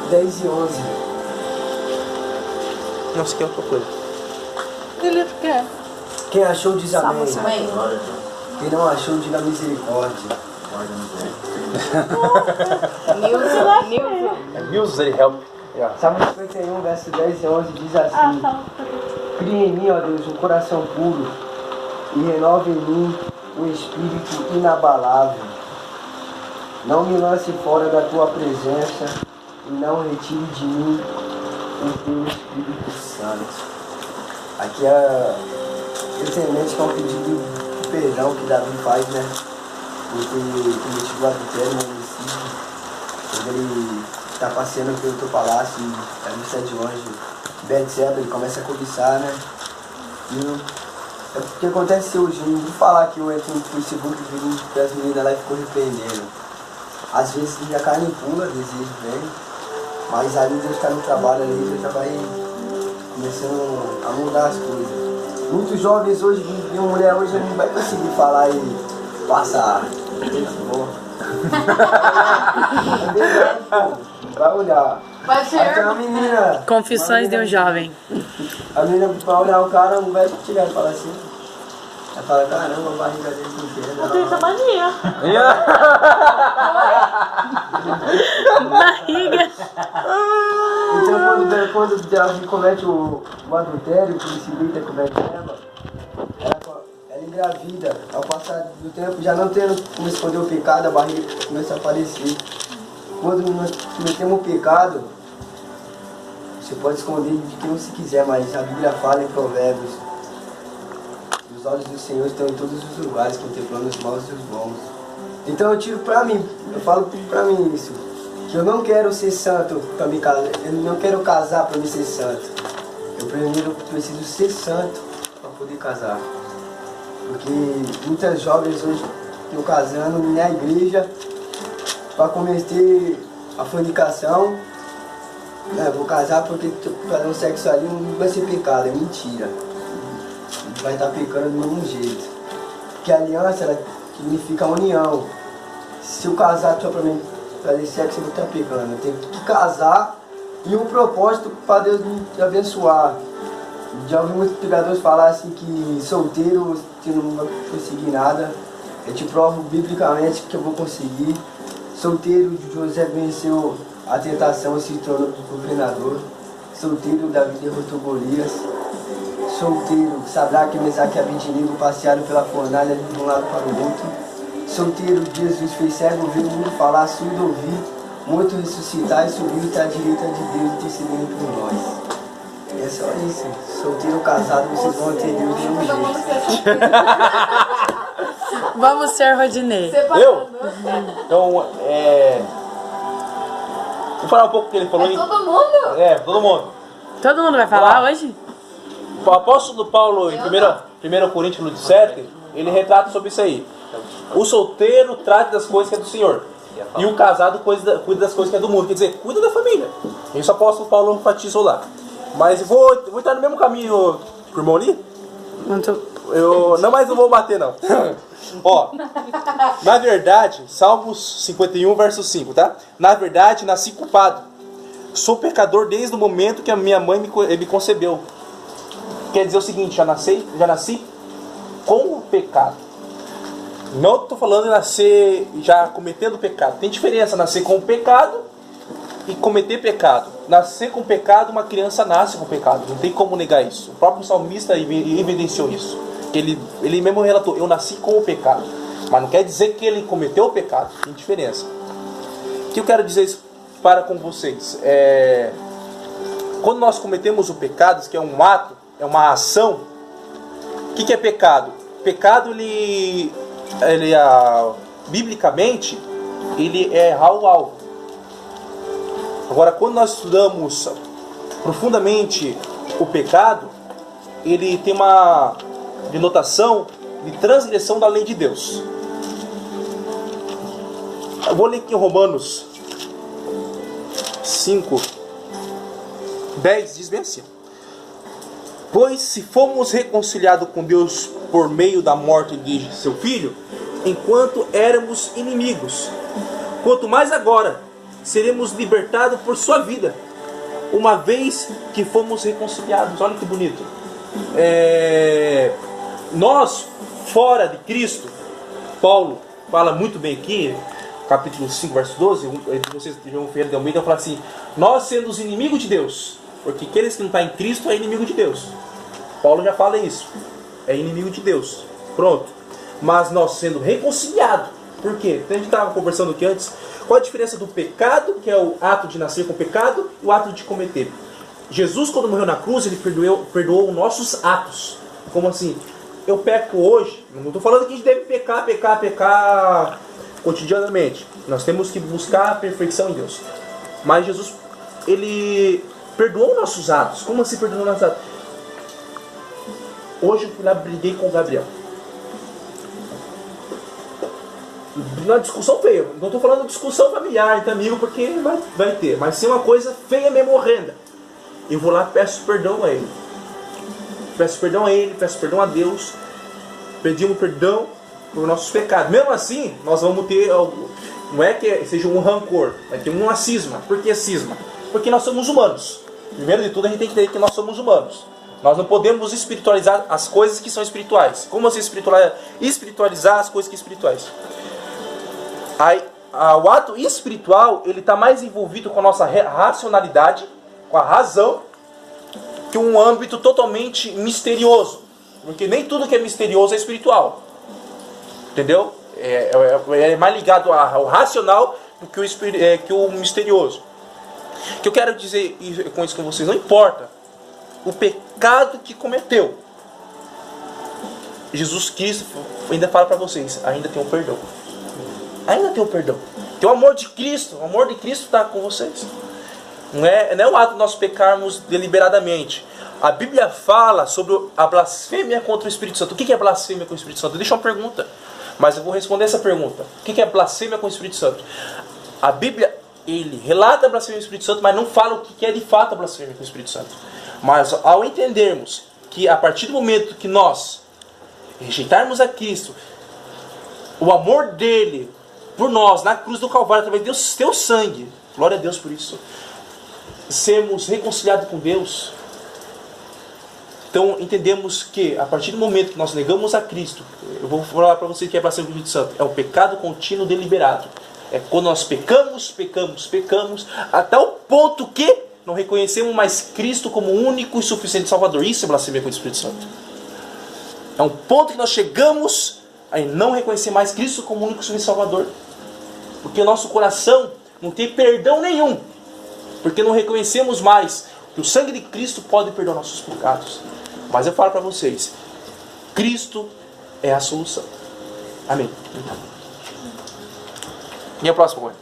10 e 11. Nossa, que é outra coisa. Que livro que é? Quem achou diz amém. Amém. Quem não achou, diga misericórdia. Nilson, ele help. Salmo 51, verso 10 e 11 diz assim: Cria em mim, ó Deus, um coração puro e renova em mim o espírito inabalável. Não me lance fora da tua presença e não retire de mim o teu Espírito Santo. Aqui eu tenho em mente que é um pedido de perdão que Davi faz, né? Por ter cometido o adultério no homicídio. Quando ele está passeando pelo teu palácio e a vista de longe, Betseba, ele começa a cobiçar, né? E é o que acontece hoje, não vou falar que eu entro no Facebook e vi as meninas lá e ficou repreendendo. Às vezes a carne pula, desejo vem, mas ali Deus está no trabalho ali, Deus já vai começando a mudar as coisas. Muitos jovens hoje, e uma mulher hoje não vai conseguir falar e passar. Vai olhar. Vai ser. Até a menina. Confissões de um jovem. A menina vai olhar o cara, não vai chegar e falar assim. Ela fala, caramba, a barriga dele não quer. Eu tenho essa mania. Barriga. Então quando Davi comete o adultério, que ele se deita com Betseba, ela engravida. Ao passar do tempo, já não tendo como esconder o pecado, a barriga começa a aparecer. Quando nós cometemos o pecado, você pode esconder de quem você quiser, mas a Bíblia fala em Provérbios: os olhos do Senhor estão em todos os lugares, contemplando os maus e os bons. Então eu tiro pra mim, eu falo pra mim isso, que eu não quero ser santo pra me casar, eu não quero casar pra me ser santo. Eu primeiro preciso ser santo pra poder casar. Porque muitas jovens hoje estão casando na igreja para cometer a fornicação. Vou casar porque fazer um sexo ali não vai ser pecado, é mentira. Vai estar pecando do mesmo jeito. Porque a aliança ela significa a união. Se eu casar só para mim fazer sexo, eu vou estar pecando. Eu tenho que casar e um propósito para Deus me abençoar. Já ouvi muitos pregadores falar assim que solteiro você não vai conseguir nada. Eu te provo biblicamente que eu vou conseguir. Solteiro, José venceu a tentação e se tornou governador. Solteiro, Davi derrotou Golias. Solteiro, Sadraque, Mesaque e Abednego passearam pela fornalha de um lado para o outro. Solteiro, Jesus fez cego ver o mundo falar, surdo ouvir, morto ressuscitar e subir até a direita de Deus intercedendo por nós. É só isso. Solteiro, casado, vocês vão ter Deus do mesmo jeito. Vamos ser Rodinei. Eu? Então, vou falar um pouco do que ele falou. Todo mundo? Todo mundo. Todo mundo vai falar hoje? O apóstolo Paulo, em 1 Coríntios 7, ele retrata sobre isso aí. O solteiro trata das coisas que é do Senhor. E o casado cuida das coisas que é do mundo. Quer dizer, cuida da família. Isso o apóstolo Paulo enfatizou lá. Mas vou entrar no mesmo caminho pro irmão ali. Mas não vou bater não. Ó, na verdade, Salmos 51, verso 5, tá? Na verdade, nasci culpado. Sou pecador desde o momento que a minha mãe me concebeu. Quer dizer o seguinte, já nasci com o pecado. Não estou falando de nascer já cometendo pecado. Tem diferença nascer com o pecado e cometer pecado. Nascer com pecado, uma criança nasce com pecado. Não tem como negar isso. O próprio salmista evidenciou isso. Ele mesmo relatou, eu nasci com o pecado. Mas não quer dizer que ele cometeu o pecado. Tem diferença. O que eu quero dizer isso com vocês? Quando nós cometemos o pecado, que é um ato, é uma ação. O que é pecado? Pecado, biblicamente, ele é errar o alvo. Agora, quando nós estudamos profundamente o pecado, ele tem uma denotação de transgressão da lei de Deus. Eu vou ler aqui em Romanos 5, 10, diz bem assim: pois se fomos reconciliados com Deus por meio da morte de seu Filho, enquanto éramos inimigos, quanto mais agora, seremos libertados por sua vida, uma vez que fomos reconciliados. Olha que bonito. Nós, fora de Cristo, Paulo fala muito bem aqui, capítulo 5, verso 12, vocês João Ferreira de Almeida fala assim: nós sendo os inimigos de Deus, porque aqueles que não estão em Cristo é inimigo de Deus. Paulo já fala isso, é inimigo de Deus, pronto. Mas nós sendo reconciliados, por quê? A gente estava conversando aqui antes, qual a diferença do pecado, que é o ato de nascer com pecado, e o ato de cometer? Jesus, quando morreu na cruz, ele perdoou os nossos atos. Como assim? Eu peco hoje, não estou falando que a gente deve pecar cotidianamente. Nós temos que buscar a perfeição em Deus. Mas Jesus, ele perdoou nossos atos. Como assim perdoou nossos atos? Hoje eu fui lá, briguei com o Gabriel. Uma discussão feia. Não estou falando de discussão familiar entre amigos, porque vai ter. Mas sim uma coisa feia mesmo, horrenda. Eu vou lá e peço perdão a ele. Peço perdão a ele, peço perdão a Deus. Pedimos perdão por nossos pecados. Mesmo assim, nós vamos ter algo. Não é que seja um rancor, vai ter uma cisma. Por que cisma? Porque nós somos humanos. Primeiro de tudo, a gente tem que entender que nós somos humanos. Nós não podemos espiritualizar as coisas que são espirituais. Como assim espiritualizar as coisas que são espirituais? O ato espiritual, ele está mais envolvido com a nossa racionalidade, com a razão, que um âmbito totalmente misterioso. Porque nem tudo que é misterioso é espiritual. Entendeu? É mais ligado ao racional do que o misterioso. O que eu quero dizer com isso com vocês, não importa o pecado que cometeu, Jesus Cristo ainda fala para vocês, ainda tem o perdão. Ainda tem o perdão. Tem o amor de Cristo está com vocês. Não é o ato de nós pecarmos deliberadamente. A Bíblia fala sobre a blasfêmia contra o Espírito Santo. O que é blasfêmia contra o Espírito Santo? Deixa uma pergunta, mas eu vou responder essa pergunta. O que é blasfêmia contra o Espírito Santo? A Bíblia, ele relata a blasfêmia do Espírito Santo, mas não fala o que é de fato a blasfêmia contra o Espírito Santo. Mas ao entendermos que a partir do momento que nós rejeitarmos a Cristo, o amor dele por nós, na cruz do Calvário, através do seu sangue, glória a Deus por isso, sermos reconciliados com Deus. Então entendemos que a partir do momento que nós negamos a Cristo, eu vou falar para você que é blasfêmia contra o Espírito Santo, é um pecado contínuo deliberado. É quando nós pecamos, até o ponto que não reconhecemos mais Cristo como único e suficiente Salvador. Isso é blasfêmia contra o Espírito Santo. É um ponto que nós chegamos a não reconhecer mais Cristo como único e suficiente Salvador. Porque o nosso coração não tem perdão nenhum. Porque não reconhecemos mais que o sangue de Cristo pode perdoar nossos pecados. Mas eu falo para vocês, Cristo é a solução. Amém. E a próxima coisa.